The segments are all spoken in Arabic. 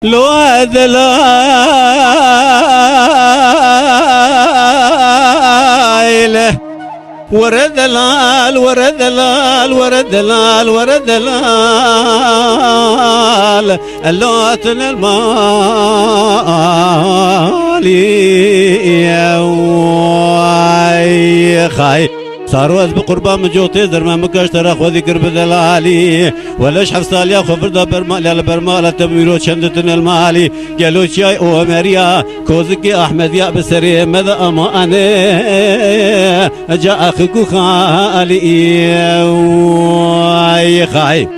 لو هذا لا ورد الال ورد الال ورد الال ورد الال اللوتن المالي يا خاي صاروز بقربان مجوتي درما مكاشتر اخو ذكر بدلالي ولاش حفصال يا خفر برمال يا برمال تميرو شندتن المالي قالوا شاي او مريا كوزكي احمد يا بسري ماذا امانه جاء اخوك خالي يا خاي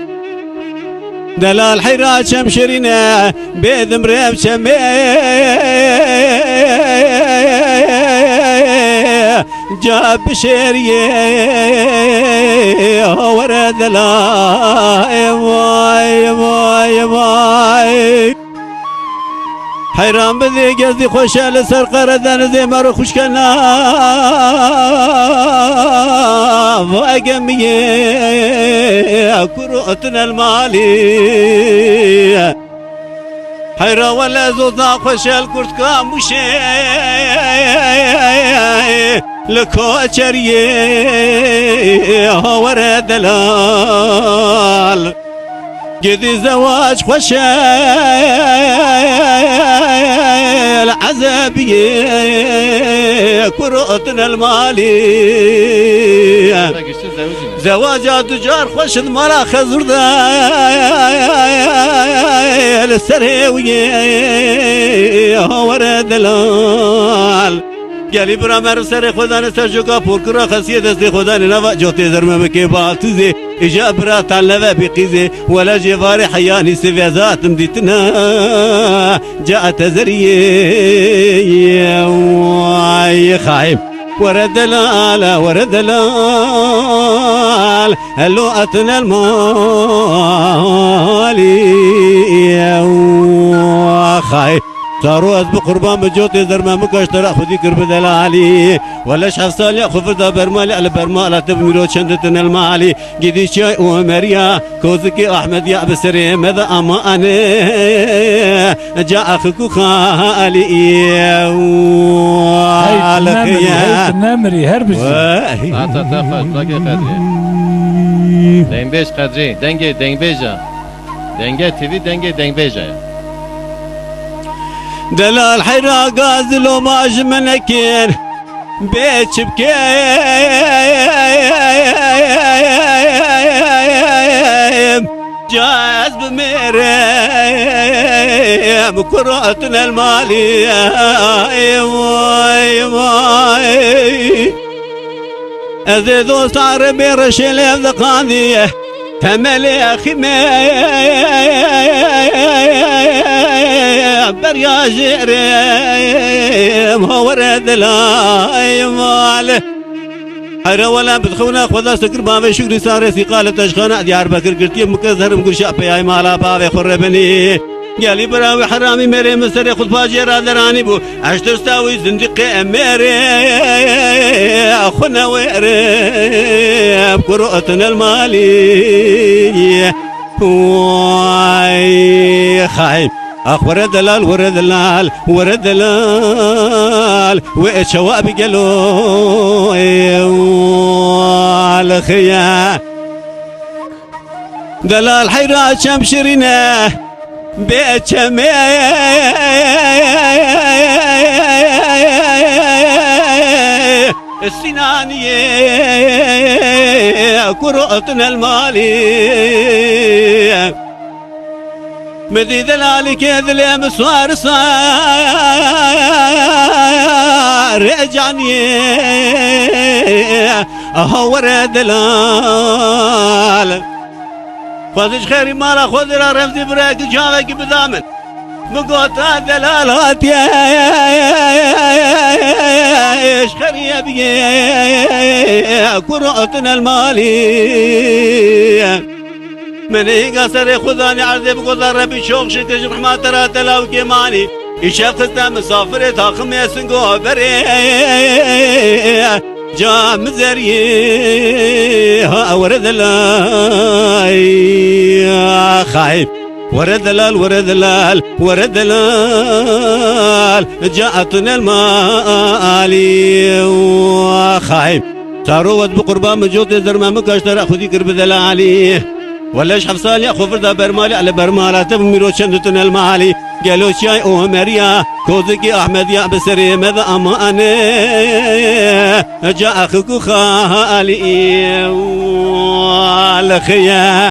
دلال حيرات شمشرنا بيذ مريب شمي جاب شيريه ورد لا ماي ماي ماي حيران بذي قصدي خوش لسر قردان زي مر خوش كنا واقمية كروتنا المالي حيرا ولا زوزنا خوش الكرت كاموشي لكوشريه ورد دلال قدي زواج خوش العذابية كروتنا المالي زواج تجار خوش المرا خزر السريوية ورد دلال گلی برامر سر خودان سرجوکا پرکرا خسیت است خودان نوا جوتی زرمه بکی بالتوزی اجا برات علوه بقیزی ولا جوار حیانی سویزات مدیتنا جاءت زریه وای خایم ورد الال ورد الال هلو اتنا المالي خايم صاروز بقربان بجوتي زرما مكاشتر خذي كرب دلالي ولاش حفصال يا خفر برمالي على برمالة تبميرو شندتنا المالي قدي شاي ومريا كوزكي احمد يا بسري ماذا امانه جاء اخوك خالي هيت نمري هربش دنبش قدري دنگه دنبيجا دنگه تيدي دنگه دنبيجا دلال حيرا قازلو ماج منكين بيتش بكيم جاز بميريم كراتنا المالي واي واي أزيدو صار بيرشي لفذقانية تملي أخي بريا جيريم هو ورد لا ماله حيرا ولا بدخونا خذا سكر بابي شكري ساري قالت اشخانا ديار بكر قرتي مكزهر مقرشا بياي مالا بابي خربني قالي براوي حرامي ميري مستري خذ باجيرا دراني بو اشتر ساوي زندقي ميري اخونا ويري بكروتنا المالي واي خايب اخ ورد دلال ورد دلال ورد دلال وشواب قالوا الخيا دلال حيرات شمشرنا بيت شمي السنانية كروتنا المالي مدي ذلالك يذلي مسوار صار رجعني اهو ورد دلال خذش خيري مالا خذ رمزي بريك جاوك بدامن مقوطة دلالات يا ايش خيري بي كروتنا المالي من قصر خداني عرضي بقدر ربي شوق شكش رحمة ترى تلاو كماني يشاف خزنا مسافر تاخم يسنقو بري جا مزري ورد الله خايب ورد دلال ورد دلال ورد دلال جاءتنا المالي وخايم ثروت بقربان مجوت زرما مكاشتر خذي قرب دلالي ولاش حفصال يا خفر دا برمالي على برمالات بميرو شندتنا المالي قالوا شاي أمريا كوزكي أحمد يا بسري ماذا أماني جاء أخوك خالي والخيا